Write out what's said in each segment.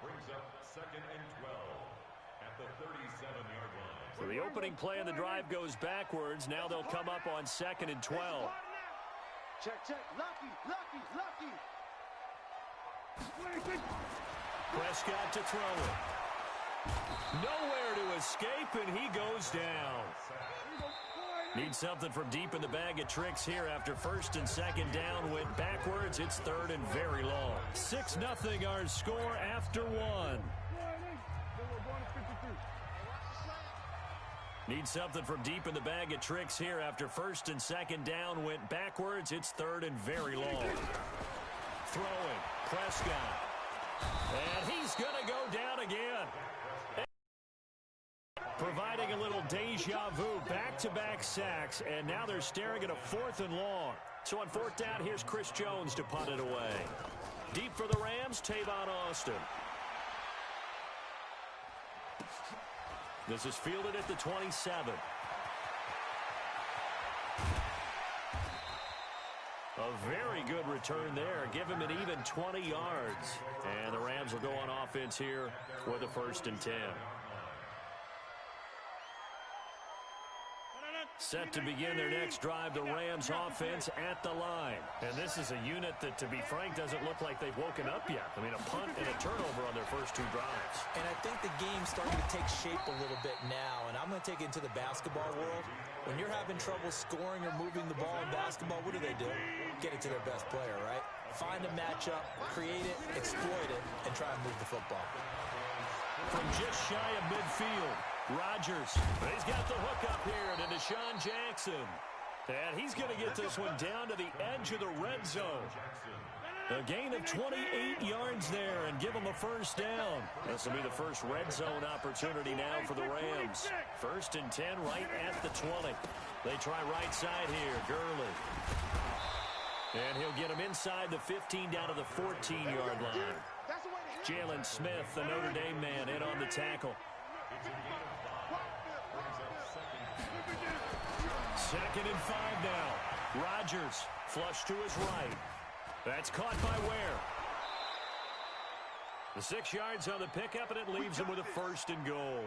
brings up 2nd and 12 at the 37-yard line. So the opening play of the drive goes backwards. Now they'll come up on 2nd and 12. Check. Lucky. Prescott to throw it. Nowhere to escape, and he goes down. Need something from deep in the bag of tricks here after 1st and 2nd down went backwards. It's 3rd and very long. 6-0 our score after 1. Need something from deep in the bag of tricks here after 1st and 2nd down went backwards. It's 3rd and very long. Throwing, Prescott. And he's going to go down again. Providing a little deja vu, back-to-back sacks, and now they're staring at a 4th and long. So on 4th down, here's Chris Jones to punt it away. Deep for the Rams, Tavon Austin. This is fielded at the 27. A very good return there. Give him an even 20 yards. And the Rams will go on offense here with a 1st and 10. Set to begin their next drive, the Rams offense at the line. And this is a unit that, to be frank, doesn't look like they've woken up yet. I mean, a punt and a turnover on their first 2 drives. And I think the game's starting to take shape a little bit now. And I'm going to take it into the basketball world. When you're having trouble scoring or moving the ball in basketball, what do? Get it to their best player, right? Find a matchup, create it, exploit it, and try and move the football. From just shy of midfield, Rodgers. He's got the hook up here to Deshaun Jackson. And he's going to get this one down to the edge of the red zone. A gain of 28 yards there and give them a 1st down. This will be the first red zone opportunity now for the Rams. 1st and 10 right at the 20. They try right side here, Gurley. And he'll get him inside the 15 down to the 14-yard line. Jalen Smith, the Notre Dame man, in on the tackle. 2nd and 5 now. Rodgers flush to his right. That's caught by Ware. The 6 yards on the pickup, and it leaves him with a 1st and goal.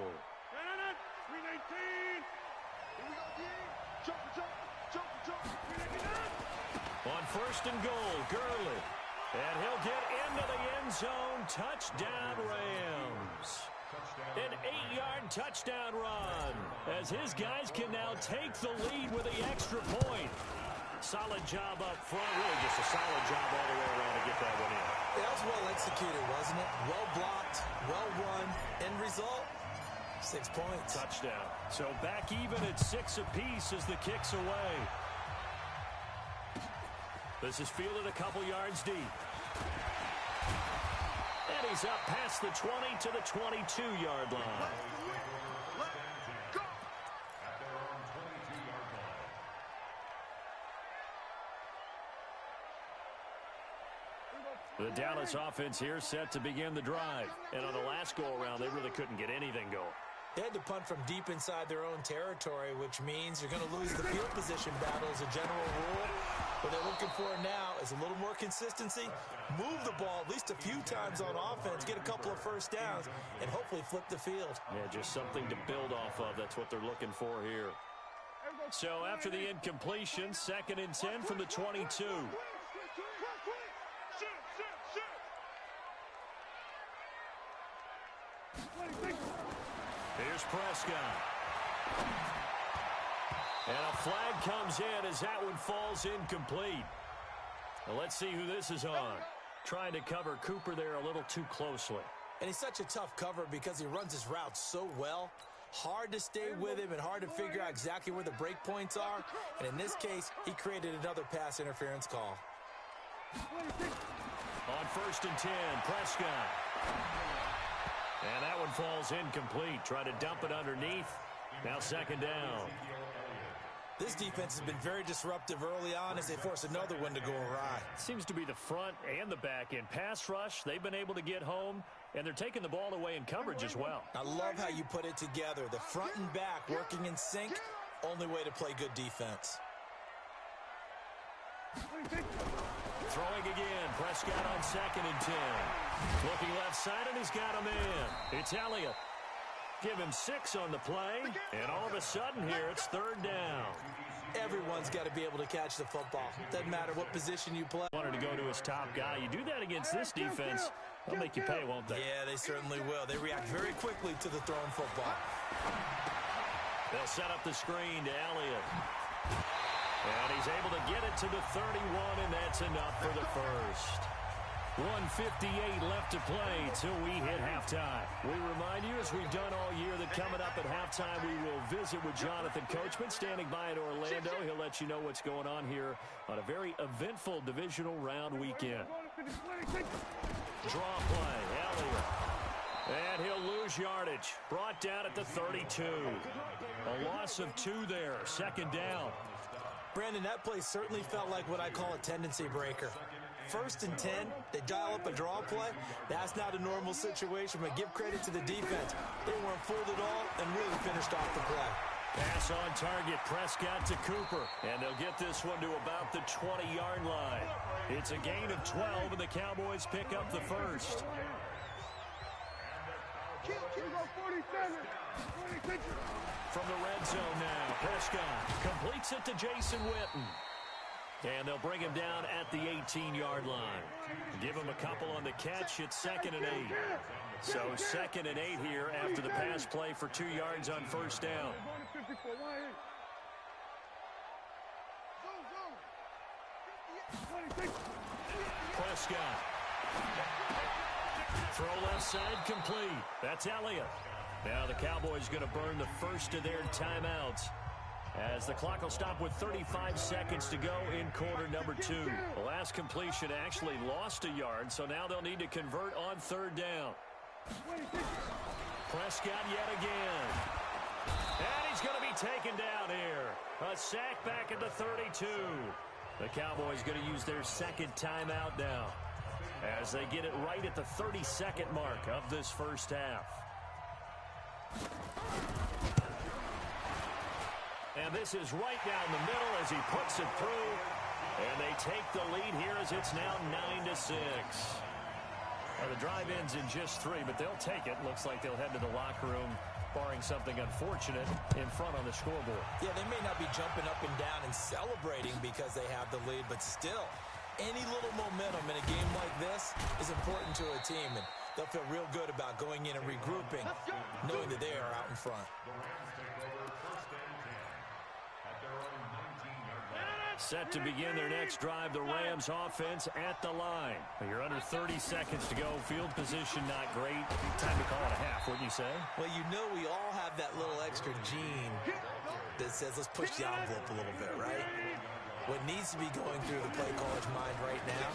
On 1st and goal, Gurley. And he'll get into the end zone. Touchdown, Rams. An 8-yard touchdown run as his guys can now take the lead with the extra point. Solid job up front. Really just a solid job all the way around to get that one in. That was well executed, wasn't it? Well blocked, well run. End result, 6 points. Touchdown. So back even at 6 apiece as the kick's away. This is fielded a couple yards deep. And he's up past the 20 to the 22-yard line. The Dallas offense here set to begin the drive. And on the last go-around, they really couldn't get anything going. They had to punt from deep inside their own territory, which means you're going to lose the field position battle as a general rule. What they're looking for now is a little more consistency, move the ball at least a few times on offense, get a couple of 1st downs, and hopefully flip the field. Yeah, just something to build off of. That's what they're looking for here. So after the incompletion, 2nd and 10 from the 22. Here's Prescott. And a flag comes in as that one falls incomplete. Well, let's see who this is on. Trying to cover Cooper there a little too closely. And he's such a tough cover because he runs his routes so well. Hard to stay with him and hard to figure out exactly where the break points are. And in this case, he created another pass interference call. On 1st and 10, Prescott. And that one falls incomplete. Try to dump it underneath. Now 2nd down. This defense has been very disruptive early on as they force another one to go awry. Seems to be the front and the back end. Pass rush, they've been able to get home, and they're taking the ball away in coverage as well. I love how you put it together. The front and back working in sync, only way to play good defense. Throwing again. Prescott on 2nd and 10. Looking left side, and he's got a man. It's Elliott. Give him 6 on the play, and all of a sudden here, it's 3rd down. Everyone's got to be able to catch the football. Doesn't matter what position you play. Wanted to go to his top guy. You do that against this defense, they'll make you pay, won't they? Yeah, they certainly will. They react very quickly to the thrown football. They'll set up the screen to Elliott. And he's able to get it to the 31, and that's enough for the first. 1:58 left to play till we hit halftime. We remind you, as we've done all year, that coming up at halftime, we will visit with Jonathan Coachman, standing by in Orlando. He'll let you know what's going on here on a very eventful divisional round weekend. Draw play, Elliott. And he'll lose yardage. Brought down at the 32. A loss of 2 there. 2nd down. Brandon, that play certainly felt like what I call a tendency breaker. 1st and 10, they dial up a draw play. That's not a normal situation, but give credit to the defense. They weren't fooled at all and really finished off the play. Pass on target, Prescott to Cooper. And they'll get this one to about the 20-yard line. It's a gain of 12, and the Cowboys pick up the first. From the red zone now, Prescott completes it to Jason Witten. And they'll bring him down at the 18-yard line. Give him a couple on the catch. It's 2nd and 8. So 2nd and 8 here after the pass play for 2 yards on 1st down. Prescott. Throw left side complete. That's Elliott. Now the Cowboys going to burn the first of their timeouts, as the clock will stop with 35 seconds to go in quarter number 2. The last completion actually lost a yard, so now they'll need to convert on 3rd down. Prescott yet again. And he's going to be taken down here. A sack back at the 32. The Cowboys going to use their 2nd timeout now, as they get it right at the 32nd mark of this first half. And this is right down the middle as he puts it through. And they take the lead here as it's now 9-6. Now the drive ends in just 3, but they'll take it. Looks like they'll head to the locker room, barring something unfortunate, in front on the scoreboard. Yeah, they may not be jumping up and down and celebrating because they have the lead, but still, any little momentum in a game like this is important to a team, and they'll feel real good about going in and regrouping, knowing that they are out in front. Set to begin their next drive, the Rams offense at the line. You're under 30 seconds to go. Field position not great. Time to call it a half, wouldn't you say? Well, you know we all have that little extra gene that says let's push the envelope a little bit, right? What needs to be going through the play caller's mind right now,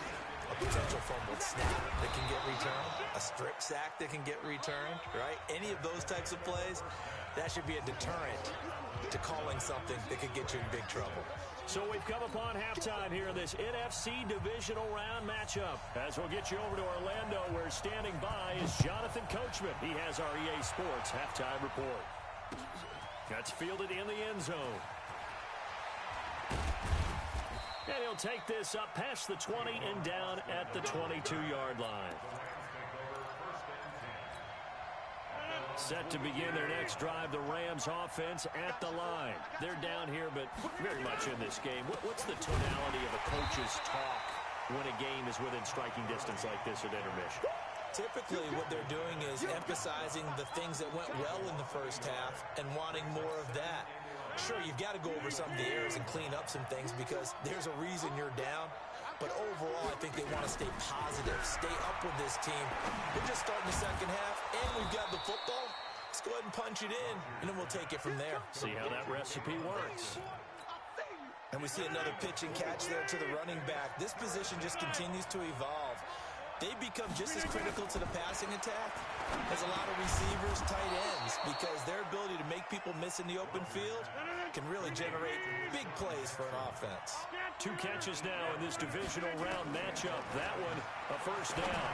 a potential fumbled snap that can get returned, a strip sack that can get returned, right? Any of those types of plays, that should be a deterrent to calling something that could get you in big trouble. So we've come upon halftime here in this NFC divisional round matchup. As we'll get you over to Orlando, where standing by is Jonathan Coachman. He has our EA Sports halftime report. That's fielded in the end zone. And he'll take this up past the 20 and down at the 22-yard line. Set to begin their next drive, the Rams offense at the line. They're down here, but very much in this game. What's the tonality of a coach's talk when a game is within striking distance like this at intermission? Typically, what they're doing is emphasizing the things that went well in the first half and wanting more of that. Sure, you've got to go over some of the errors and clean up some things because there's a reason you're down. But overall, I think they want to stay positive, stay up with this team. We're just starting the second half, and we've got the football. Let's go ahead and punch it in, and then we'll take it from there. See how that recipe works. And we see another pitch and catch there to the running back. This position just continues to evolve. They become just as critical to the passing attack as a lot of receivers, tight ends, because their ability to make people miss in the open field can really generate big plays for an offense. 2 catches now in this divisional round matchup. That one, a first down.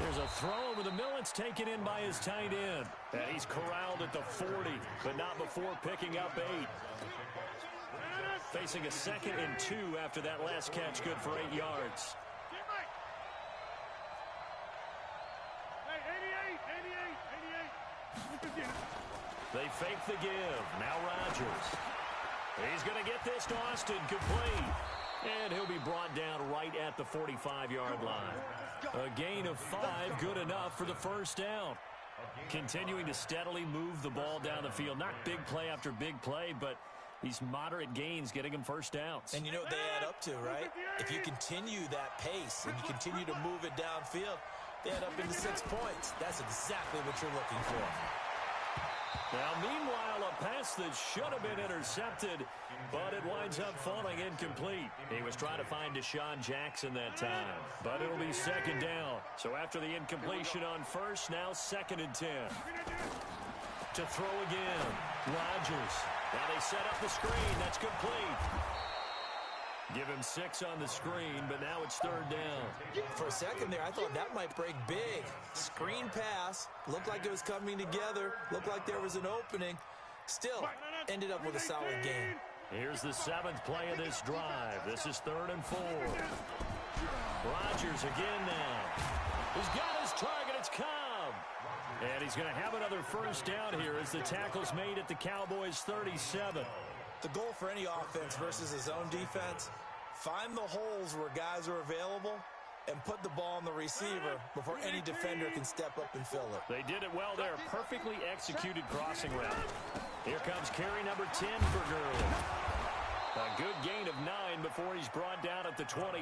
There's a throw over the middle. It's taken in by his tight end. And he's corralled at the 40, but not before picking up 8. Facing a 2nd and 2 after that last catch, good for 8 yards. They fake the give. Now Rodgers. He's going to get this to Austin, complete. And he'll be brought down right at the 45-yard line. A gain of 5, good enough for the first down. Continuing to steadily move the ball down the field. Not big play after big play, but these moderate gains getting him first downs. And you know what they add up to, right? If you continue that pace and you continue to move it downfield, they add up into 6 points. That's exactly what you're looking for. Now, meanwhile, a pass that should have been intercepted, but it winds up falling incomplete. He was trying to find Deshaun Jackson that time, but it'll be 2nd down. So after the incompletion on first, now 2nd and 10. To throw again, Rodgers. Now they set up the screen. That's complete. Give him 6 on the screen, but now it's 3rd down. For a second there, I thought that might break big. Screen pass. Looked like it was coming together. Looked like there was an opening. Still, ended up with a solid game. Here's the 7th play of this drive. This is 3rd and 4. Rodgers again now. He's got his target. It's Cobb. And he's going to have another first down here as the tackle's made at the Cowboys' 37. The goal for any offense versus a zone defense, find the holes where guys are available and put the ball on the receiver before any defender can step up and fill it. They did it well there. Perfectly executed crossing route. Here comes carry number 10 for Gurley. A good gain of 9 before he's brought down at the 28.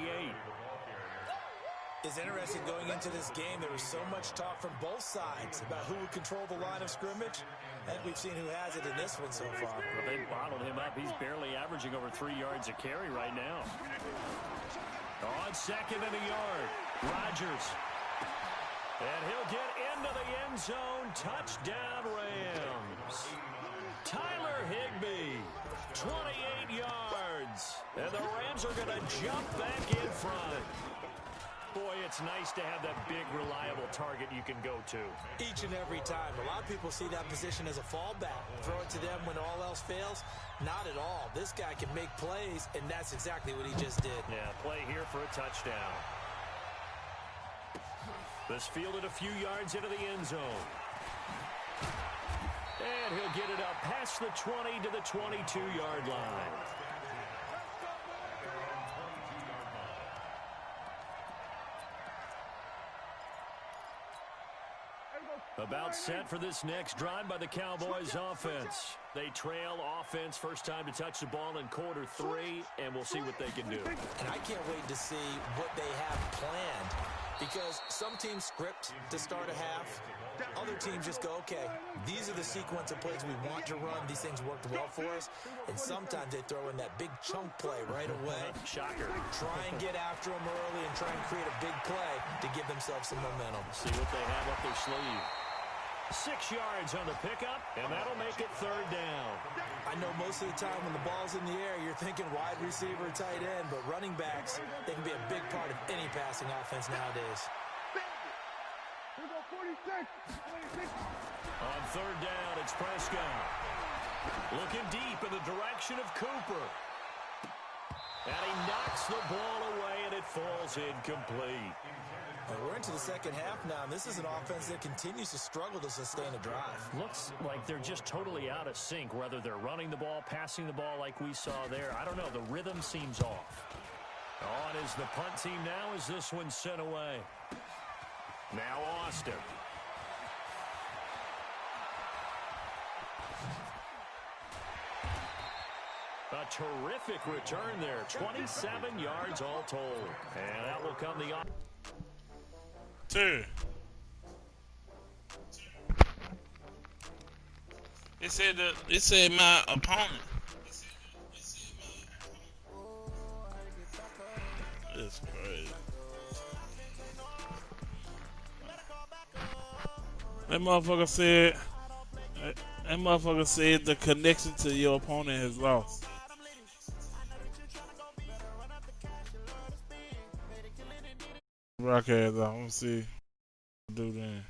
It's interesting going into this game. There was so much talk from both sides about who would control the line of scrimmage. And we've seen who has it in this one so far. Well, they bottled him up. He's barely averaging over 3 yards a carry right now. On 2nd and a yard, Rodgers. And he'll get into the end zone. Touchdown, Rams. Tyler Higbee, 28 yards. And the Rams are going to jump back in front. Boy, it's nice to have that big, reliable target you can go to. Each and every time. A lot of people see that position as a fallback. Throw it to them when all else fails. Not at all. This guy can make plays, and that's exactly what he just did. Yeah, play here for a touchdown. This fielded a few yards into the end zone. And he'll get it up past the 20 to the 22-yard line. About set for this next drive by the Cowboys offense. They trail offense, first time to touch the ball in quarter 3, and we'll see what they can do. And I can't wait to see what they have planned, because some teams script to start a half. Other teams just go, okay, these are the sequence of plays we want to run. These things worked well for us. And sometimes they throw in that big chunk play right away. Shocker. Try and get after them early and try and create a big play to give themselves some momentum. See what they have up their sleeve. 6 yards on the pickup, and that'll make it 3rd down. I know most of the time when the ball's in the air, you're thinking wide receiver, tight end, but running backs, they can be a big part of any passing offense nowadays. On 3rd down, it's Prescott. Looking deep in the direction of Cooper. And he knocks the ball away, and it falls incomplete. We're into the second half now, and this is an offense that continues to struggle to sustain a drive. Looks like they're just totally out of sync, whether they're running the ball, passing the ball like we saw there. I don't know. The rhythm seems off. On is the punt team now as this one's sent away. Now Austin. A terrific return there. 27 yards all told. And that will come the... Two. It said my opponent. It's crazy. That motherfucker said the connection to your opponent has lost. Broadcast off. Let me see. Do that.